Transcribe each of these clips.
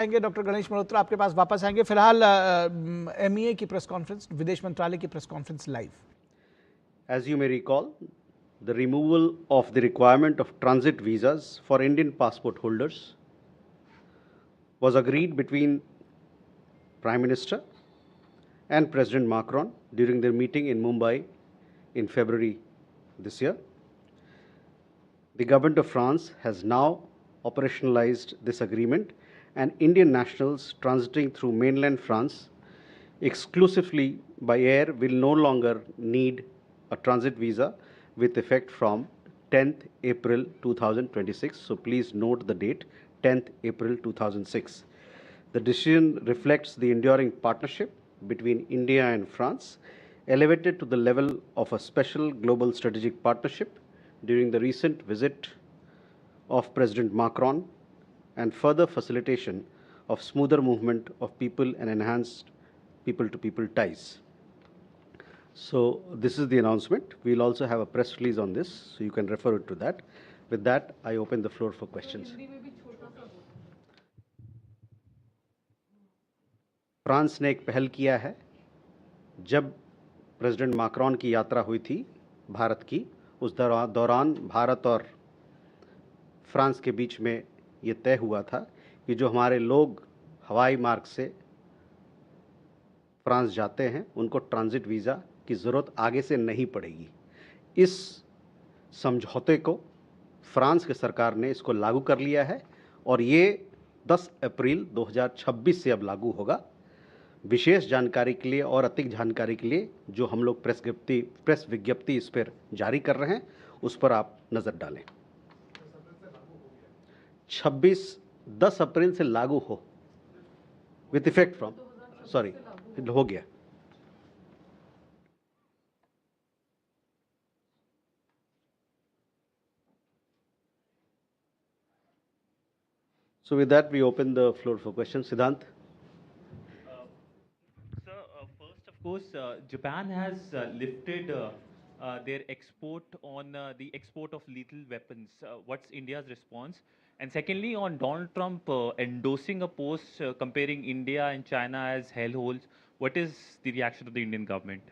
आएंगे डॉक्टर गणेश मल्होत्रा, आपके पास वापस आएंगे। फिलहाल एमईए की प्रेस कॉन्फ्रेंस, विदेश मंत्रालय की press conference live. As you may recall, the removal of the requirement of transit visas for Indian passport holders was agreed between Prime Minister and President Macron during their meeting in Mumbai in February this year. The government of France has now operationalized this agreement, and Indian nationals transiting through mainland France exclusively by air will no longer need a transit visa with effect from 10th April 2026. So please note the date, 10th April 2006. The decision reflects the enduring partnership between India and France, elevated to the level of a special global strategic partnership during the recent visit of President Macron, and further facilitation of smoother movement of people and enhanced people-to-people ties. So this is the announcement. We'll also have a press release on this, so you can refer to that. With that, I open the floor for questions. France ने एक पहल किया है। जब president Macron की यात्रा हुई थी भारत की, उस दौरान भारत और फ्रांस के बीच में ये तय हुआ था कि जो हमारे लोग हवाई मार्ग से फ्रांस जाते हैं उनको ट्रांजिट वीज़ा की ज़रूरत आगे से नहीं पड़ेगी। इस समझौते को फ्रांस की सरकार ने इसको लागू कर लिया है और ये 10 अप्रैल 2026 से अब लागू होगा। विशेष जानकारी के लिए और अधिक जानकारी के लिए जो हम लोग प्रेस विज्ञप्ति इस पर जारी कर रहे हैं, उस पर आप नज़र डालें। 10 अप्रैल से लागू हो, विथ इफेक्ट फ्रॉम, सॉरी, हो गया। So with that, we open the floor for questions. Siddhant. First, of course, Japan has lifted their export on the export of lethal weapons. What's India's response? And secondly, on Donald Trump endorsing a post comparing India and China as hellholes, what is the reaction of the Indian government?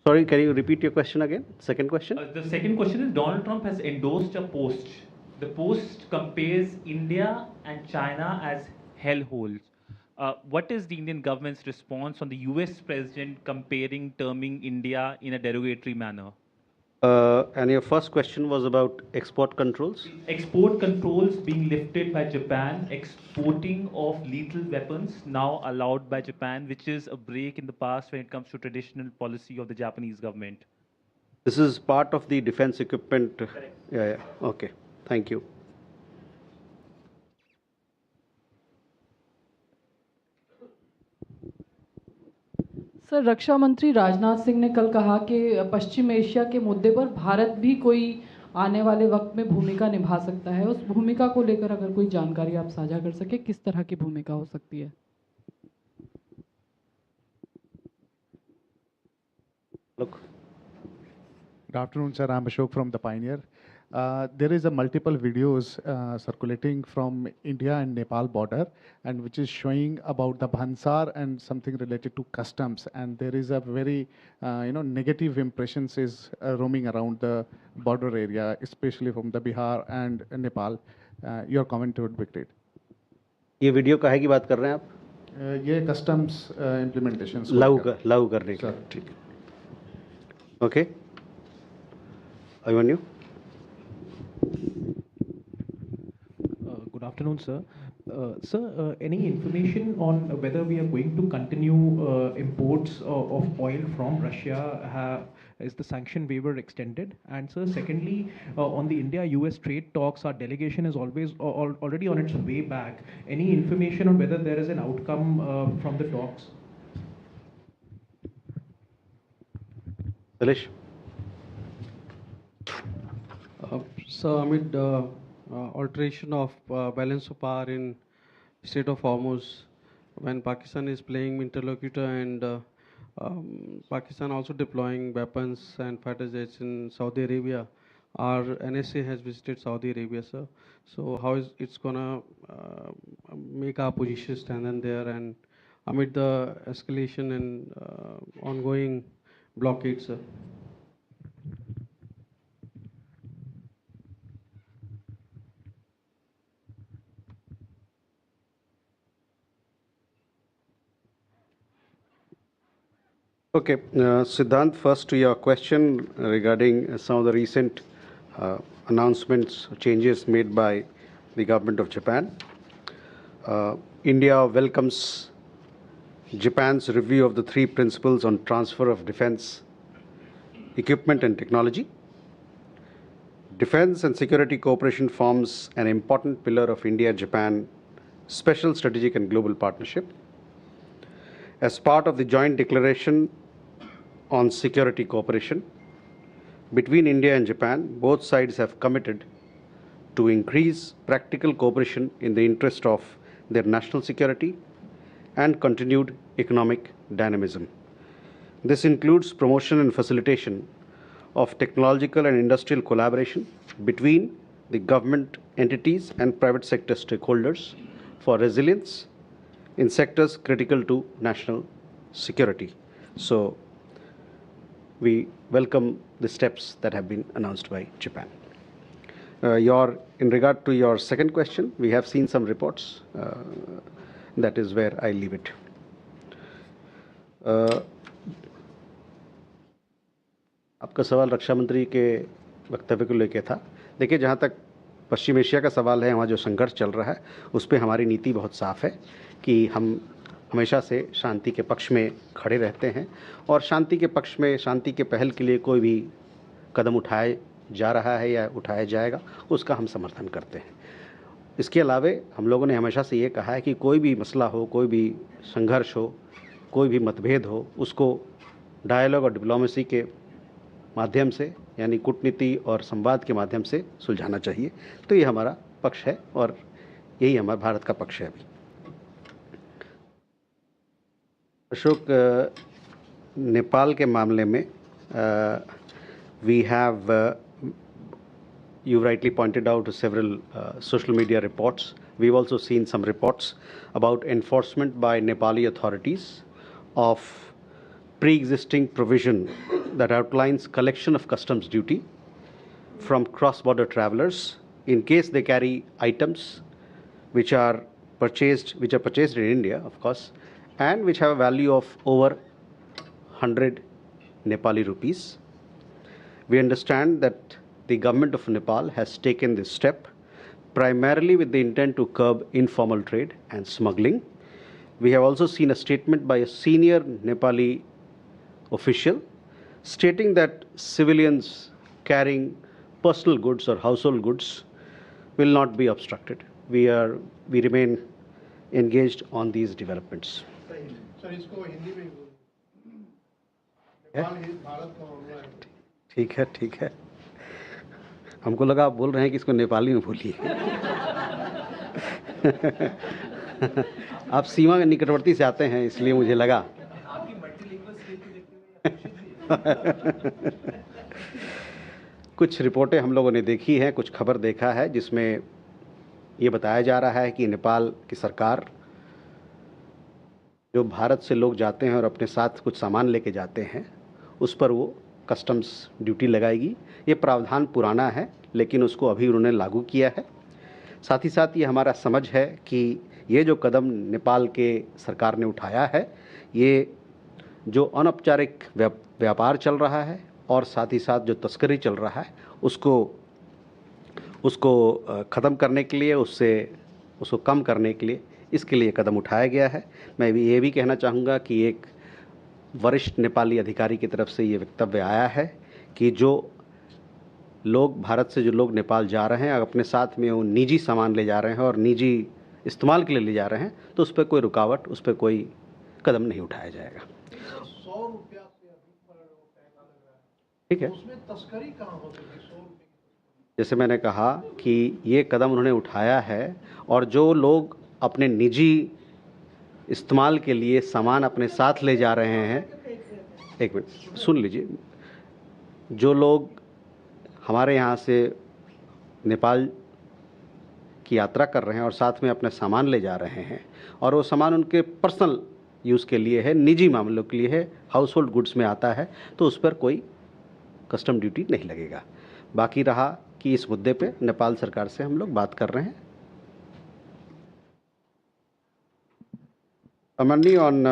Sorry, can you repeat your question again? Second question? The second question is Donald Trump has endorsed a post. The post compares India and China as hellholes. What is the Indian government's response on the US president terming India in a derogatory manner? And your first question was about export controls? Export controls being lifted by Japan, exporting of lethal weapons now allowed by Japan, which is a break in the past when it comes to traditional policy of the Japanese government. This is part of the defense equipment. Correct. Yeah. Okay. Thank you. Sir, रक्षा मंत्री राजनाथ सिंह ने कल कहा कि पश्चिम Asia के मुद्दे पर भारत भी कोई आने वाले वक्त में भूमिका निभा सकता है। उस भूमिका को लेकर अगर कोई जानकारी आप साझा कर सके, किस तरह की भूमिका हो सकती है? Look. Good afternoon, sir. I'm Ashok from The Pioneer. There is a multiple videos circulating from India and Nepal border, and which is showing about the Bhansar and something related to customs. And there is a very, negative impressions is roaming around the border area, especially from the Bihar and Nepal. Your comment would be great. ये video काहे की बात कर रहे हैं आप? ये customs implementation लागू करने की। ठीक। Okay. Avanyu. Good afternoon, sir. Sir, any information on whether we are going to continue imports of oil from Russia? Is the sanction waiver extended? And sir, secondly, on the India-US trade talks, our delegation is already on its way back. Any information on whether there is an outcome from the talks? Salesh. So amid alteration of balance of power in Strait of Hormuz, when Pakistan is playing interlocutor and Pakistan also deploying weapons and fighter jets in Saudi Arabia, our NSA has visited Saudi Arabia, sir. So how is it's gonna make our position stand in there, and amid the escalation and ongoing blockade, sir? Okay, Siddhant, first to your question regarding some of the recent announcements, changes made by the government of Japan. India welcomes Japan's review of the 3 principles on transfer of defense equipment and technology. Defense and security cooperation forms an important pillar of India-Japan special strategic and global partnership. As part of the joint declaration on security cooperation between India and Japan, both sides have committed to increase practical cooperation in the interest of their national security and continued economic dynamism. This includes promotion and facilitation of technological and industrial collaboration between the government entities and private sector stakeholders for resilience in sectors critical to national security. So we welcome the steps that have been announced by Japan. In regard to your second question, we have seen some reports. That is where I leave it. आपका सवाल रक्षा मंत्री के वक्तव्य को लेकर था. देखिए, जहाँ तक पश्चिम एशिया का सवाल है, वहाँ जो संघर्ष चल रहा है, उस पर हमारी नीति बहुत साफ है कि हम हमेशा से शांति के पक्ष में खड़े रहते हैं और शांति के पक्ष में, शांति के पहल के लिए कोई भी कदम उठाया जा रहा है या उठाया जाएगा, उसका हम समर्थन करते हैं. इसके अलावे हम लोगों ने हमेशा से ये कहा है कि कोई भी मसला हो, कोई भी संघर्ष हो, कोई भी मतभेद हो, उसको डायलॉग और डिप्लोमेसी के माध्यम से, यानी कूटनीति और संवाद के माध्यम से सुलझाना चाहिए. तो ये हमारा पक्ष है और यही हमारा भारत का पक्ष है. अभी अशोक, नेपाल के मामले में we have, you rightly pointed out several social media reports. We've also seen some reports about enforcement by Nepali authorities of pre-existing provision that outlines collection of customs duty from cross-border travelers in case they carry items which are purchased in India, of course, and which have a value of over 100 Nepali rupees. We understand that the government of Nepal has taken this step primarily with the intent to curb informal trade and smuggling. We have also seen a statement by a senior Nepali official stating that civilians carrying personal goods or household goods will not be obstructed. We remain engaged on these developments. Sir, इसको हिंदी में नेपाल भारत का मामला है. ठीक है, ठीक है. हमको लगा आप बोल रहे हैं कि इसको नेपाली में बोलिए. आप सीमा के निकटवर्ती से आते हैं, इसलिए मुझे लगा. कुछ रिपोर्टें हम लोगों ने देखी हैं, कुछ खबर देखा है जिसमें ये बताया जा रहा है कि नेपाल की सरकार जो भारत से लोग जाते हैं और अपने साथ कुछ सामान लेके जाते हैं, उस पर वो कस्टम्स ड्यूटी लगाएगी. ये प्रावधान पुराना है, लेकिन उसको अभी उन्होंने लागू किया है. साथ ही साथ ये हमारा समझ है कि ये जो कदम नेपाल के सरकार ने उठाया है, ये जो अनौपचारिक व्यापार चल रहा है और साथ ही साथ जो तस्करी चल रहा है, उसको ख़त्म करने के लिए, उसको कम करने के लिए, इसके लिए कदम उठाया गया है. मैं भी ये भी कहना चाहूँगा कि एक वरिष्ठ नेपाली अधिकारी की तरफ से ये वक्तव्य आया है कि जो लोग भारत से जो लोग नेपाल जा रहे हैं, अपने साथ में वो निजी सामान ले जा रहे हैं और निजी इस्तेमाल के लिए ले जा रहे हैं, तो उस पर कोई रुकावट, उस पर कोई कदम नहीं उठाया जाएगा. 100 रुपया से अधिक पर पैसा लग रहा है. ठीक है, उसमें तस्करी कहाँ हो सकती है? 100 रुपये. जैसे मैंने कहा कि ये कदम उन्होंने उठाया है और जो लोग अपने निजी इस्तेमाल के लिए सामान अपने साथ ले जा रहे हैं, एक मिनट सुन लीजिए, जो लोग हमारे यहाँ से नेपाल की यात्रा कर रहे हैं और साथ में अपने सामान ले जा रहे हैं और वो सामान उनके पर्सनल यूज़ के लिए है, निजी मामलों के लिए है, हाउस होल्ड गुड्स में आता है, तो उस पर कोई कस्टम ड्यूटी नहीं लगेगा। बाकी रहा कि इस मुद्दे पे नेपाल सरकार से हम लोग बात कर रहे हैं। Amani, on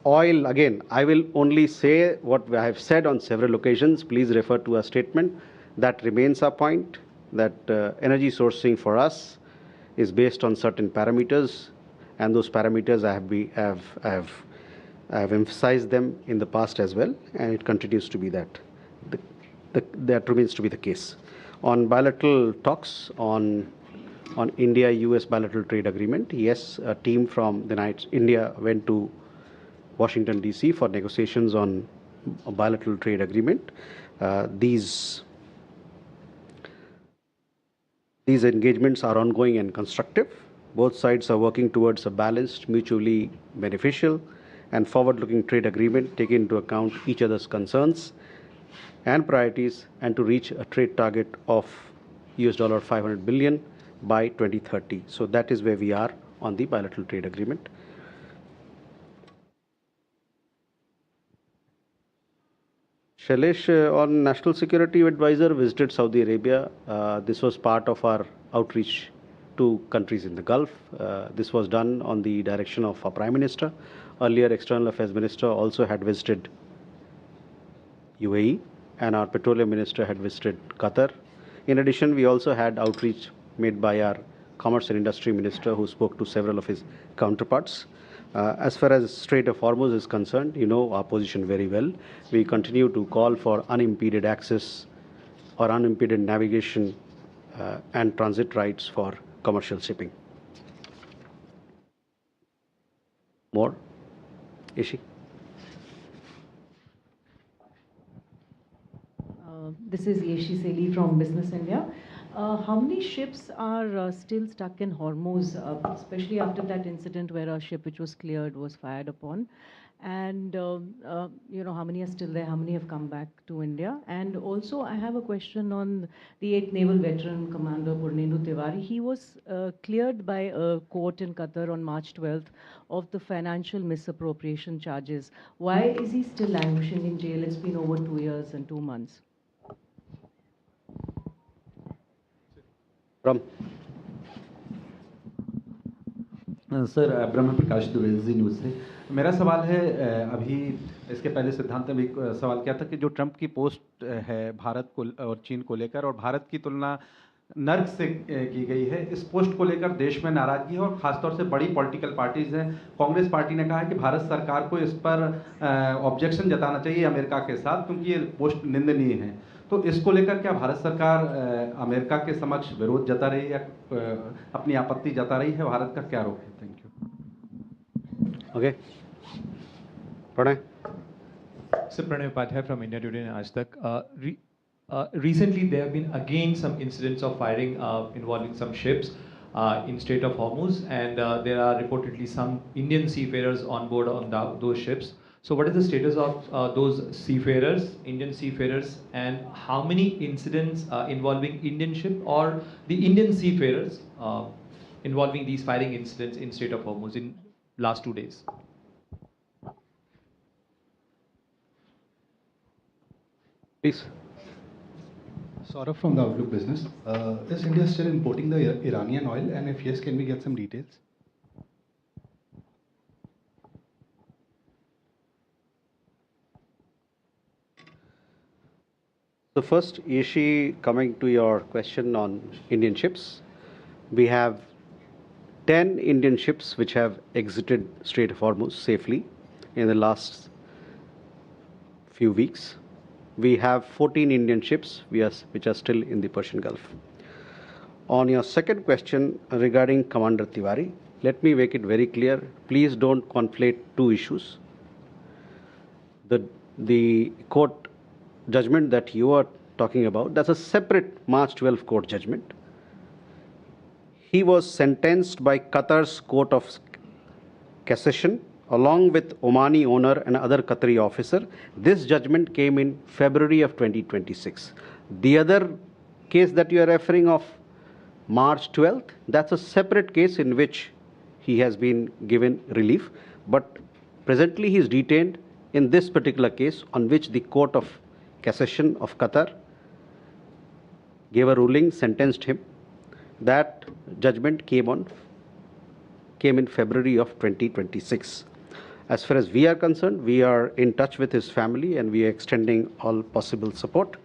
oil, again, I will only say what I have said on several occasions. Please refer to a statement. That remains our point, that energy sourcing for us is based on certain parameters, and those parameters I have emphasized them in the past as well, and it continues to be that. That remains to be the case. On bilateral talks on India-US bilateral trade agreement, yes, a team from the India went to Washington, D.C. for negotiations on a bilateral trade agreement. These engagements are ongoing and constructive. Both sides are working towards a balanced, mutually beneficial and forward-looking trade agreement, taking into account each other's concerns and priorities, and to reach a trade target of $500 billion by 2030. So that is where we are on the bilateral trade agreement. Shailesh, on National Security Advisor, visited Saudi Arabia. This was part of our outreach to countries in the Gulf. This was done on the direction of our Prime Minister. Earlier, External Affairs Minister also had visited UAE, and our Petroleum Minister had visited Qatar. In addition, we also had outreach made by our Commerce and Industry Minister, who spoke to several of his counterparts. As far as Strait of Hormuz is concerned, you know our position very well. We continue to call for unimpeded access or unimpeded navigation and transit rights for commercial shipping. More? Ishi? This is Yeshi Seli from Business India. How many ships are still stuck in Hormuz, especially after that incident where a ship which was cleared was fired upon? And, you know, how many are still there? How many have come back to India? And also, I have a question on the 8th Naval Veteran Commander Purnendu Tiwari. He was cleared by a court in Qatar on March 12th of the financial misappropriation charges. Why is he still languishing in jail? It's been over 2 years and 2 months. From sir Brahma Prakash Dwivedi news से मेरा सवाल है, अभी इसके पहले सिद्धांत ने भी सवाल किया था कि जो ट्रंप की पोस्ट है भारत को और चीन को लेकर, और भारत की तुलना नर्क से की गई है, इस पोस्ट को लेकर देश में नाराजगी है और खासतौर से बड़ी पॉलिटिकल पार्टीज हैं। कांग्रेस पार्टी ने कहा है कि भारत सरकार को इस पर ऑब्जेक्शन जताना चाहिए अमेरिका के साथ, क्योंकि ये पोस्ट निंदनीय है। तो इसको लेकर क्या भारत सरकार अमेरिका के समक्ष विरोध जता रही है या अपनी आपत्ति जता रही है? भारत का क्या रोक है? Thank you. Okay, Pranay. Sir, Pranay Upadhyay from India Today and Aaj Tak. Recently, there have been again some incidents of firing involving some ships in Strait of Hormuz, and there are reportedly some Indian seafarers on board on those ships. So what is the status of those seafarers, Indian seafarers, and how many incidents involving Indian ship or the Indian seafarers involving these firing incidents in Strait of Hormuz in last 2 days? Please. Saurabh from the Outlook Business. Is India still importing the Iranian oil, and if yes, can we get some details? So first, Yeshi, coming to your question on Indian ships, we have 10 Indian ships which have exited Strait of Hormuz safely in the last few weeks. We have 14 Indian ships which are still in the Persian Gulf. On your second question regarding Commander Tiwari, let me make it very clear. Please don't conflate two issues. The court judgment that you are talking about, that's a separate March 12 court judgment. He was sentenced by Qatar's Court of Cassation along with Omani owner and other Qatari officer. This judgment came in February of 2026. The other case that you are referring of March 12th, that's a separate case in which he has been given relief, but presently he is detained in this particular case on which the Court of Cassation of Qatar gave a ruling, sentenced him. That judgment came in February of 2026. As far as we are concerned, we are in touch with his family and we are extending all possible support.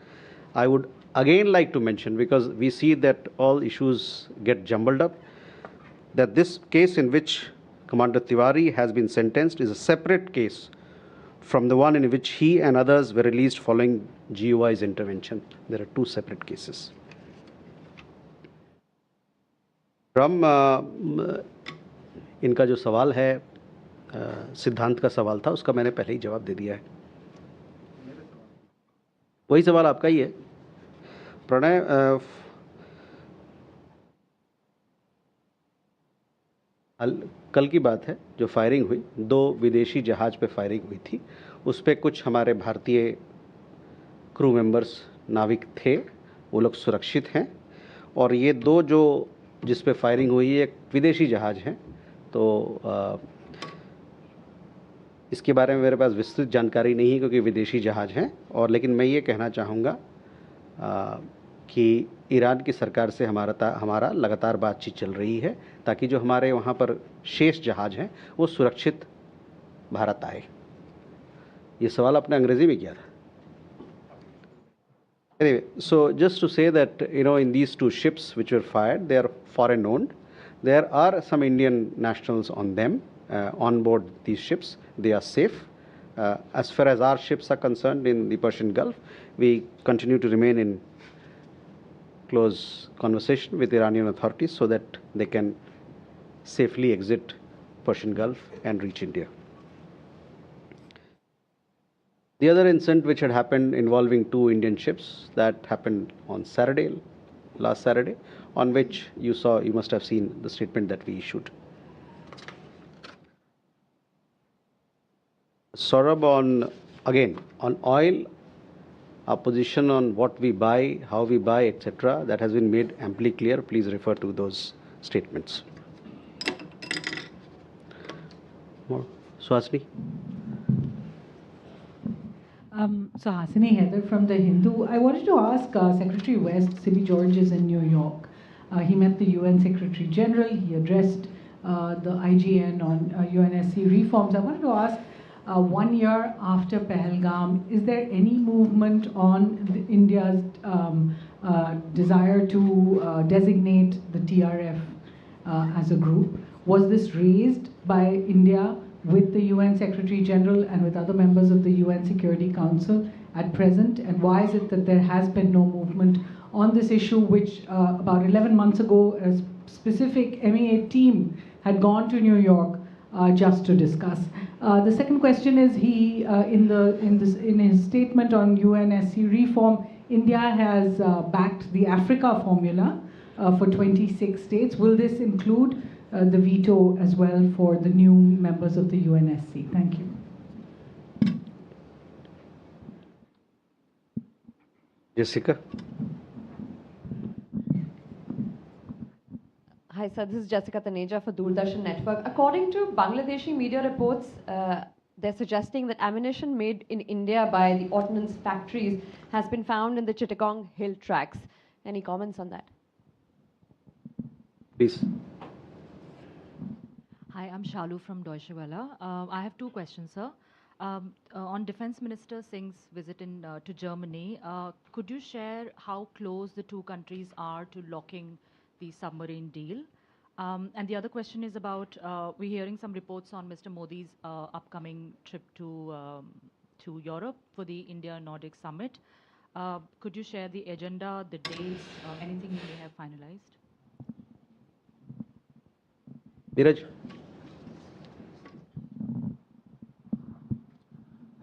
I would again like to mention, because we see that all issues get jumbled up, that this case in which Commander Tiwari has been sentenced is a separate case from the one in which he and others were released following GUI's intervention. There are two separate cases. From इनका जो सवाल है सिद्धांत का सवाल था, उसका मैंने पहले ही जवाब दे दिया है. वही सवाल आपका ही है प्रणय. कल की बात है, जो फायरिंग हुई, 2 विदेशी जहाज पे फायरिंग हुई थी. उस पे कुछ हमारे भारतीय क्रू मेंबर्स नाविक थे, वो लोग सुरक्षित हैं. और ये 2 जो जिस पे फायरिंग हुई है एक विदेशी जहाज हैं. तो इसके बारे में मेरे पास विस्तृत जानकारी नहीं है क्योंकि विदेशी जहाज हैं. और लेकिन मैं ये कहना चाहूँगा कि ईरान की सरकार से हमारा लगातार बातचीत चल रही है ताकि जो हमारे वहाँ पर शेष जहाज हैं वो सुरक्षित भारत आए. ये सवाल आपने अंग्रेजी में किया था. Anyway, so just to say that, in these 2 ships which were fired, they are foreign owned. There are some Indian nationals on them, on board these ships. They are safe. As far as our ships are concerned in the Persian Gulf, we continue to remain in close conversation with Iranian authorities so that they can safely exit Persian Gulf and reach India. The other incident which had happened involving 2 Indian ships, that happened on last Saturday, on which you must have seen the statement that we issued. Saurabh, on oil, our position on what we buy, how we buy, etc., that has been made amply clear. Please refer to those statements. More? Suhasini? So Hasini Heather from The Hindu. I wanted to ask Secretary West, Sibi George is in New York. He met the UN Secretary General. He addressed the IGN on UNSC reforms. I wanted to ask, 1 year after Pahalgam, is there any movement on India's desire to designate the TRF as a group? Was this raised by India with the UN Secretary General and with other members of the UN Security Council at present? And why is it that there has been no movement on this issue, which about 11 months ago a specific MEA team had gone to New York just to discuss? The second question is, in his statement on UNSC reform, India has backed the Africa formula for 26 states. Will this include the veto as well for the new members of the UNSC? Thank you. Jessica. Hi sir, this is Jessica Taneja for Doordarshan Network. According to Bangladeshi media reports, they're suggesting that ammunition made in India by the ordnance factories has been found in the Chittagong hill tracks. Any comments on that? Please. Hi, I'm Shalu from Deutsche Welle. I have 2 questions, sir. On Defense Minister Singh's visit to Germany, could you share how close the 2 countries are to locking the submarine deal? And the other question is about, we're hearing some reports on Mr. Modi's upcoming trip to Europe for the India-Nordic Summit. Could you share the agenda, the dates, anything you may have finalized? Neeraj.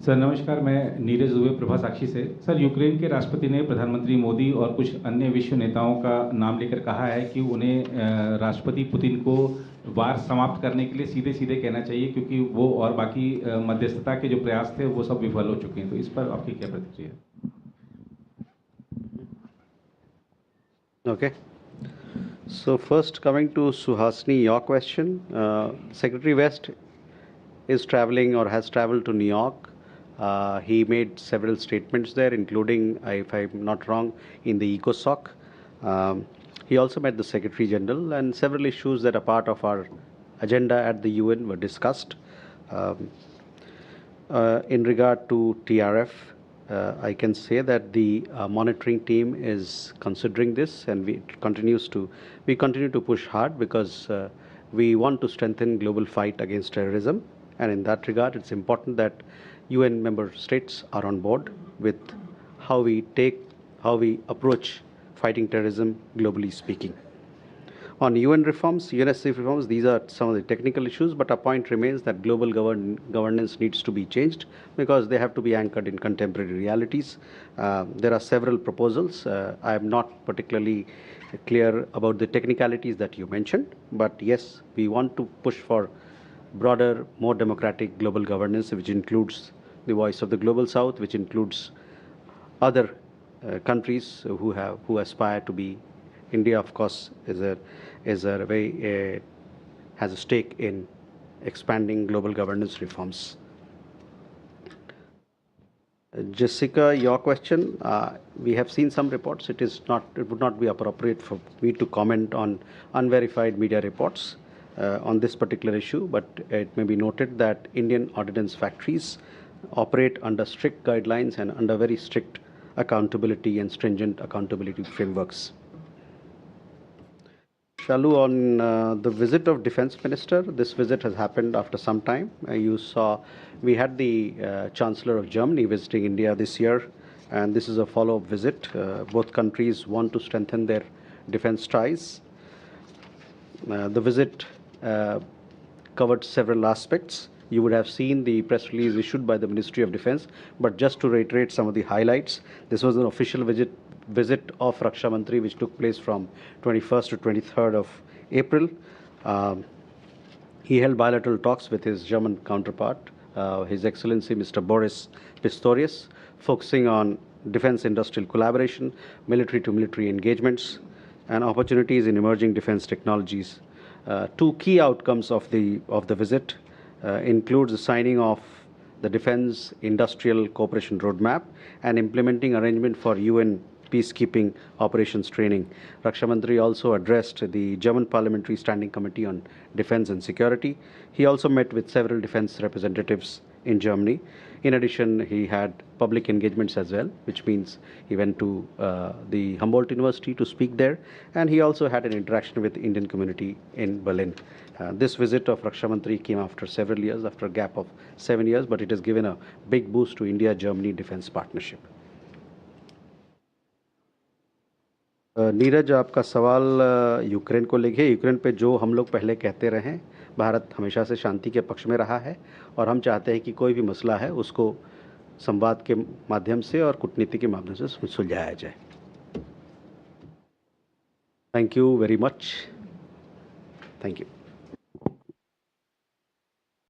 Sir नमस्कार, मैं नीरज दुबे प्रभा साक्षी से. Sir, Ukraine के राष्ट्रपति ने प्रधानमंत्री मोदी और कुछ अन्य विश्व नेताओं का नाम लेकर कहा है कि उन्हें राष्ट्रपति पुतिन को वार समाप्त करने के लिए सीधे सीधे कहना चाहिए, क्योंकि वो और बाकी मध्यस्थता के जो प्रयास थे वो सब विफल हो चुके हैं. तो इस पर आपकी क्या प्रतिक्रिया है? Okay. So first, coming to Suhasini, your question, Secretary West is traveling or has traveled to New York. He made several statements there, including, if I'm not wrong, in the ECOSOC. He also met the Secretary General, and several issues that are part of our agenda at the UN were discussed. In regard to TRF, I can say that the monitoring team is considering this, and we continue to push hard because we want to strengthen global fight against terrorism. And in that regard, it's important that UN member states are on board with how we approach fighting terrorism globally speaking. On UN reforms, UNSC reforms, these are some of the technical issues, but our point remains that global governance needs to be changed because they have to be anchored in contemporary realities. There are several proposals. I am not particularly clear about the technicalities that you mentioned, but yes, we want to push for broader, more democratic global governance, which includes the voice of the global south, which includes other countries who aspire to be. India, of course, has a stake in expanding global governance reforms. Jessica, your question, we have seen some reports. It would not be appropriate for me to comment on unverified media reports on this particular issue, but it may be noted that Indian ordnance factories operate under strict guidelines and under very strict accountability and stringent accountability frameworks. Shalu, on the visit of Defense Minister, this visit has happened after some time. You saw we had the Chancellor of Germany visiting India this year, and this is a follow-up visit. Both countries want to strengthen their defense ties. The visit covered several aspects. You would have seen the press release issued by the Ministry of Defense, but just to reiterate some of the highlights, this was an official visit of Raksha Mantri, which took place from 21st to 23rd of April. He held bilateral talks with his German counterpart, His Excellency Mr. Boris Pistorius, focusing on defense industrial collaboration, military-to-military engagements, and opportunities in emerging defense technologies. Two key outcomes of the visit includes the signing of the Defense Industrial Cooperation Roadmap and implementing arrangement for UN peacekeeping operations training. Raksha Mantri also addressed the German Parliamentary Standing Committee on Defense and Security. He also met with several defense representatives in Germany. In addition, he had public engagements as well, which means he went to the Humboldt University to speak there, and he also had an interaction with the Indian community in Berlin. This visit of Raksha Mantri came after several years, after a gap of 7 years, but it has given a big boost to India-Germany defense partnership. Neeraj, आपका सवाल Ukraine को लेके। Ukraine पे जो हम लोग पहले कहते रहे, भारत हमेशा से शांति के पक्ष में रहा है और हम चाहते हैं कि कोई भी मसला है उसको संवाद के माध्यम से और कूटनीति के माध्यम से सुलझाया जाए। Thank you very much. Thank you.